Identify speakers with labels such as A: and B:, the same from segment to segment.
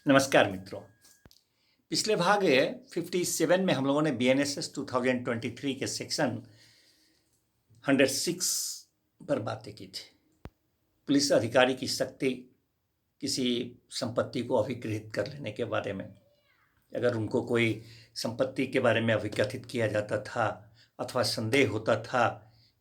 A: नमस्कार मित्रों। पिछले भाग 57 में हम लोगों ने BNSS 2023 के सेक्शन 106 पर बातें की थी। पुलिस अधिकारी की शक्ति किसी संपत्ति को अभिगृहित कर लेने के बारे में। अगर उनको कोई संपत्ति के बारे में अभिकथित किया जाता था अथवा संदेह होता था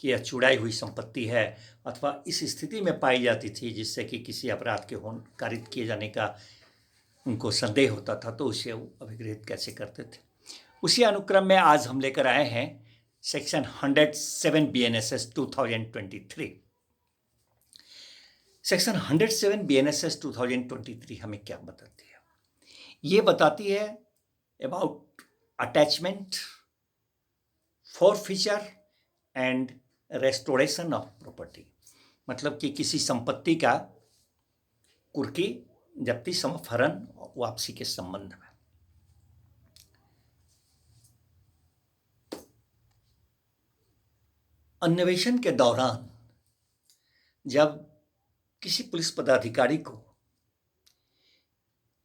A: कि यह चुराई हुई संपत्ति है अथवा इस स्थिति में पाई जाती थी जिससे कि किसी अपराध के कारित किए जाने का उनको संदेह होता था, तो उसे अभिगृहित कैसे करते थे। उसी अनुक्रम में आज हम लेकर आए हैं सेक्शन 107 BNSS 2023। सेक्शन 107 BNSS 2023 हमें क्या बताती है? ये बताती है about attachment, forfeiture and restoration of property. मतलब कि किसी संपत्ति का कुर्की, जब्ती, समहरण, वापसी के संबंध में। अन्वेषण के दौरान जब किसी पुलिस पदाधिकारी को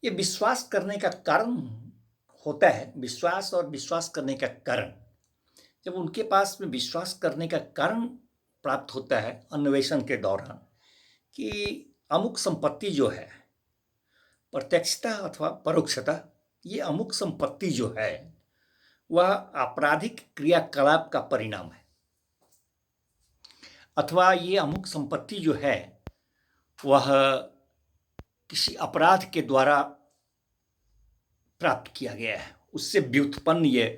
A: ये विश्वास करने का कारण होता है, विश्वास और विश्वास करने का कारण, जब उनके पास में विश्वास करने का कारण प्राप्त होता है अन्वेषण के दौरान कि अमुक संपत्ति जो है, प्रत्यक्षता अथवा परोक्षता, ये अमुक संपत्ति जो है वह आपराधिक क्रियाकलाप का परिणाम है, अथवा ये अमुक संपत्ति जो है वह किसी अपराध के द्वारा प्राप्त किया गया है, उससे व्युत्पन्न ये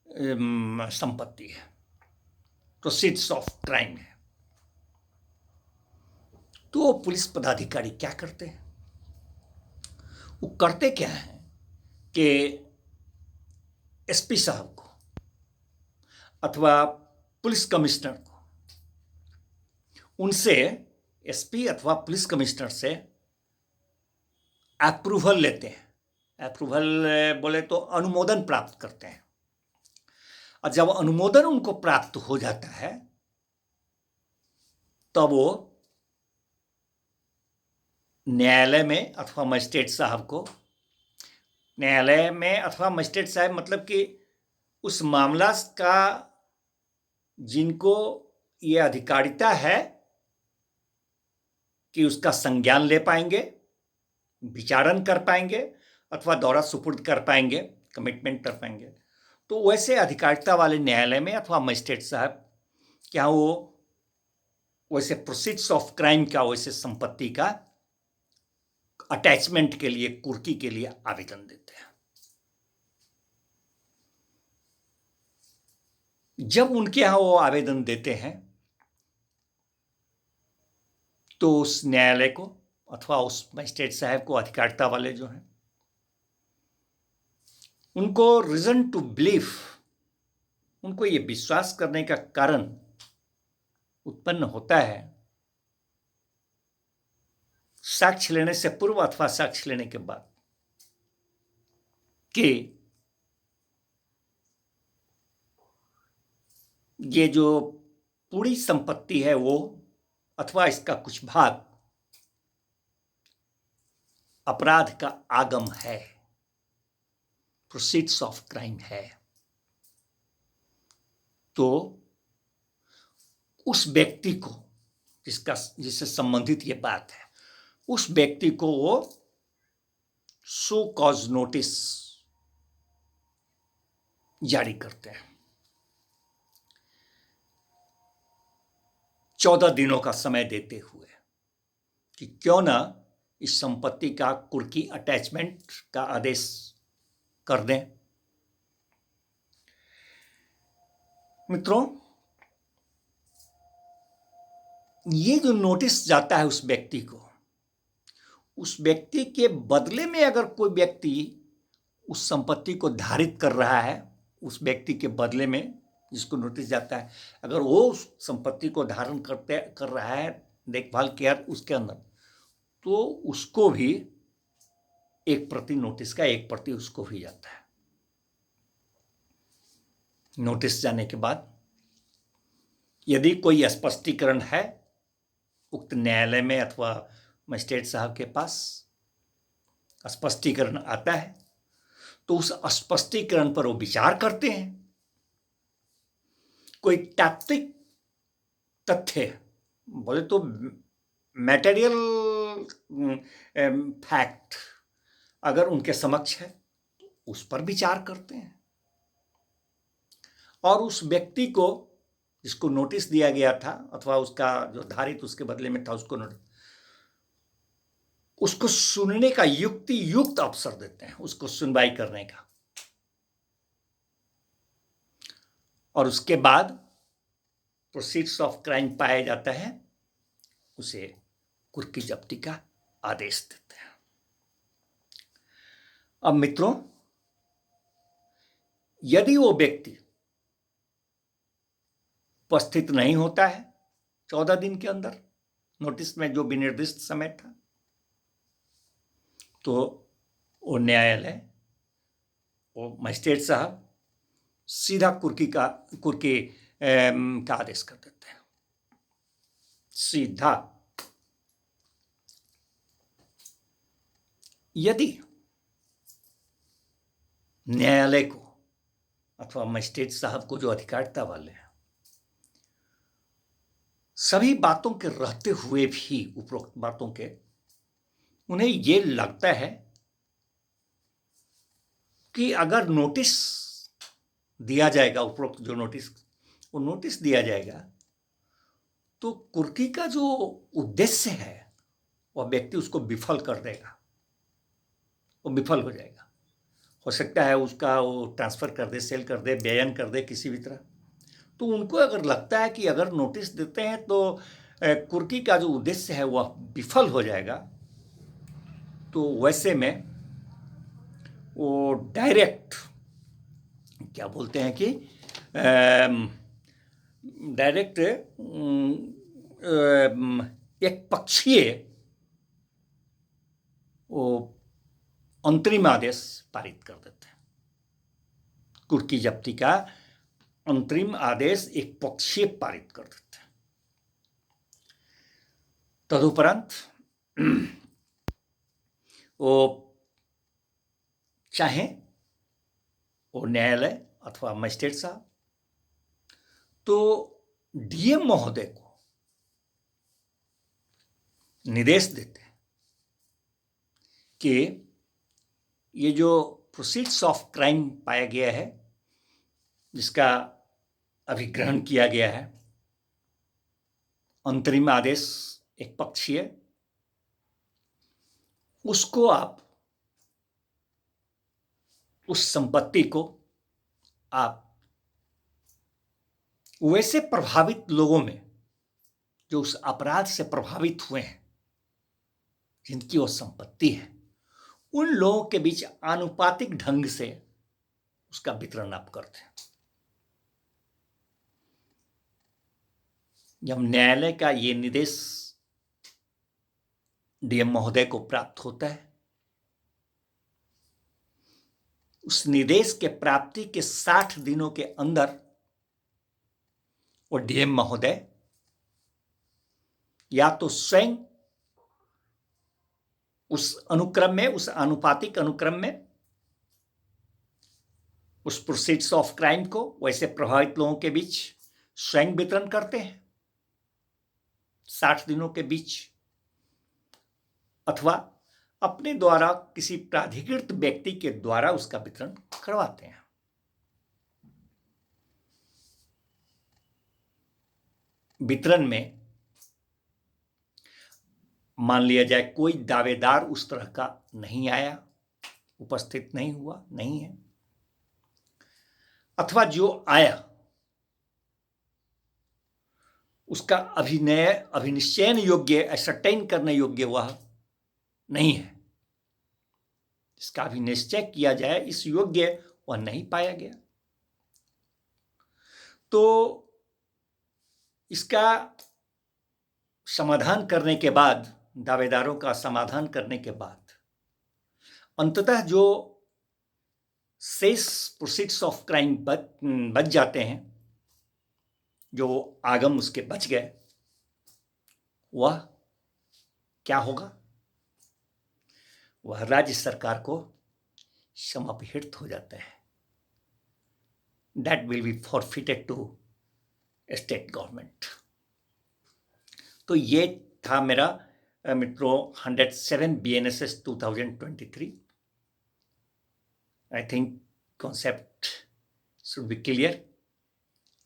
A: संपत्ति है, प्रोसीड्स ऑफ क्राइम है। तो पुलिस पदाधिकारी क्या करते हैं? वो करते क्या है कि एसपी साहब को अथवा पुलिस कमिश्नर को, उनसे, एसपी अथवा पुलिस कमिश्नर से अप्रूवल लेते हैं। अप्रूवल बोले तो अनुमोदन प्राप्त करते हैं। और जब अनुमोदन उनको प्राप्त हो जाता है तब वो न्यायालय में अथवा मजिस्ट्रेट साहब को, न्यायालय में अथवा मजिस्ट्रेट साहब मतलब कि उस मामला का जिनको ये अधिकारिता है कि उसका संज्ञान ले पाएंगे, विचारण कर पाएंगे अथवा दौरा सुपुर्द कर पाएंगे, कमिटमेंट कर पाएंगे, तो वैसे अधिकारिता वाले न्यायालय में अथवा मजिस्ट्रेट साहब क्या वो वैसे प्रोसीड्स ऑफ क्राइम का, वैसे संपत्ति का अटैचमेंट के लिए, कुर्की के लिए आवेदन देते हैं। जब उनके यहां वो आवेदन देते हैं तो उस न्यायालय को अथवा उस मजिस्ट्रेट साहब को, अधिकारिता वाले जो हैं, उनको रीजन टू बिलीव, उनको ये विश्वास करने का कारण उत्पन्न होता है साक्ष्य लेने से पूर्व अथवा साक्ष्य लेने के बाद कि ये जो पूरी संपत्ति है वो अथवा इसका कुछ भाग अपराध का आगम है, प्रोसीड्स ऑफ क्राइम है। तो उस व्यक्ति को, जिससे संबंधित ये बात है, उस व्यक्ति को वो शो कॉज नोटिस जारी करते हैं। 14 दिनों का समय देते हुए कि क्यों ना इस संपत्ति का कुर्की अटैचमेंट का आदेश कर दें। मित्रों, ये जो नोटिस जाता है उस व्यक्ति को, उस व्यक्ति के बदले में अगर कोई व्यक्ति उस संपत्ति को धारित कर रहा है, उस व्यक्ति के बदले में जिसको नोटिस जाता है, अगर वो उस संपत्ति को धारण कर रहा है, देखभाल केयर उसके अंदर, तो उसको भी एक प्रति नोटिस का, एक प्रति उसको भी जाता है। नोटिस जाने के बाद यदि कोई स्पष्टीकरण है उक्त न्यायालय में अथवा मजिस्ट्रेट साहब के पास, स्पष्टीकरण आता है तो उस स्पष्टीकरण पर वो विचार करते हैं। कोई तात्विक तथ्य बोले तो मैटेरियल फैक्ट अगर उनके समक्ष है तो उस पर विचार करते हैं और उस व्यक्ति को जिसको नोटिस दिया गया था अथवा उसका जो धारित उसके बदले में था उसको सुनने का युक्त अवसर देते हैं, उसको सुनवाई करने का। और उसके बाद प्रोसीड्स ऑफ क्राइम पाया जाता है, उसे कुर्की जब्ती का आदेश देते हैं। अब मित्रों, यदि वो व्यक्ति उपस्थित नहीं होता है 14 दिन के अंदर नोटिस में जो विनिर्दिष्ट समय था, तो वो न्यायालय, वो मजिस्ट्रेट साहब सीधा कुर्की का आदेश कर देते हैं, सीधा। यदि न्यायालय को अथवा मजिस्ट्रेट साहब को जो अधिकारिता वाले हैं सभी बातों के रहते हुए भी, उपरोक्त बातों के, उन्हें ये लगता है कि अगर नोटिस दिया जाएगा, उपरोक्त जो नोटिस, वो नोटिस दिया जाएगा तो कुर्की का जो उद्देश्य है वह व्यक्ति उसको विफल कर देगा, वो विफल हो जाएगा। हो सकता है उसका वो ट्रांसफर कर दे, सेल कर दे, बेयन कर दे किसी भी तरह। तो उनको अगर लगता है कि अगर नोटिस देते हैं तो कुर्की का जो उद्देश्य है वह विफल हो जाएगा, तो वैसे में वो डायरेक्ट क्या बोलते हैं कि डायरेक्ट एक पक्षीय वो अंतरिम आदेश पारित कर देते हैं। कुर्की जब्ती का अंतरिम आदेश एक पक्षीय पारित कर देते हैं। तदुपरांत वो चाहे वो न्यायालय अथवा मजिस्ट्रेट साहब तो डीएम महोदय को निर्देश देते हैं कि ये जो प्रोसीड्स ऑफ क्राइम पाया गया है, जिसका अभिग्रहण किया गया है, अंतरिम आदेश एक पक्षीय, उसको आप, उस संपत्ति को आप वैसे प्रभावित लोगों में जो उस अपराध से प्रभावित हुए हैं, जिनकी वो संपत्ति है, उन लोगों के बीच आनुपातिक ढंग से उसका वितरण आप करते हैं। जब न्यायालय का ये निर्देश डीएम महोदय को प्राप्त होता है, उस निर्देश के प्राप्ति के 60 दिनों के अंदर वो डीएम महोदय या तो स्वयं उस अनुक्रम में, उस आनुपातिक अनुक्रम में उस प्रोसीड्स ऑफ क्राइम को वैसे प्रभावित लोगों के बीच स्वयं वितरण करते हैं 60 दिनों के बीच, अथवा अपने द्वारा किसी प्राधिकृत व्यक्ति के द्वारा उसका वितरण करवाते हैं। वितरण में मान लिया जाए कोई दावेदार उस तरह का नहीं आया, उपस्थित नहीं हुआ, नहीं है, अथवा जो आया उसका अभिनिश्चयन योग्य, असर्टेन करने योग्य वह नहीं है, इसका अभिनिश्चय किया जाए इस योग्य वह नहीं पाया गया, तो इसका समाधान करने के बाद, दावेदारों का समाधान करने के बाद अंततः जो शेष प्रोसीड्स ऑफ क्राइम बच जाते हैं, जो आगम उसके बच गए, वह क्या होगा? वह राज्य सरकार को समापित हो जाता है। That will be forfeited to state government. तो ये था मेरा मित्रों 107 BNSS 2023। I think concept should be clear.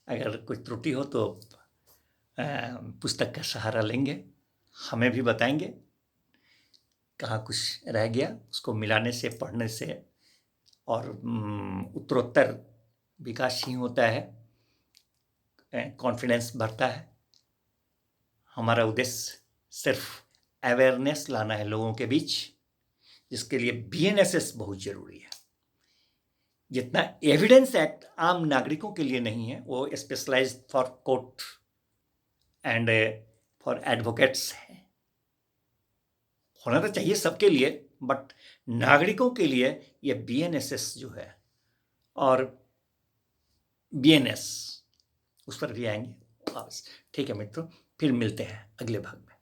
A: अगर कोई त्रुटि हो तो पुस्तक का सहारा लेंगे, हमें भी बताएंगे कहाँ कुछ रह गया। उसको मिलाने से, पढ़ने से और उत्तरोत्तर विकास ही होता है, कॉन्फिडेंस बढ़ता है। हमारा उद्देश्य सिर्फ अवेयरनेस लाना है लोगों के बीच, जिसके लिए BNSS बहुत जरूरी है। जितना एविडेंस एक्ट आम नागरिकों के लिए नहीं है, वो specialised for court and for advocates है। होना तो चाहिए सबके लिए, बट नागरिकों के लिए ये BNSS जो है और BNS, उस पर भी आएंगे वापस। ठीक है मित्रों, फिर मिलते हैं अगले भाग में।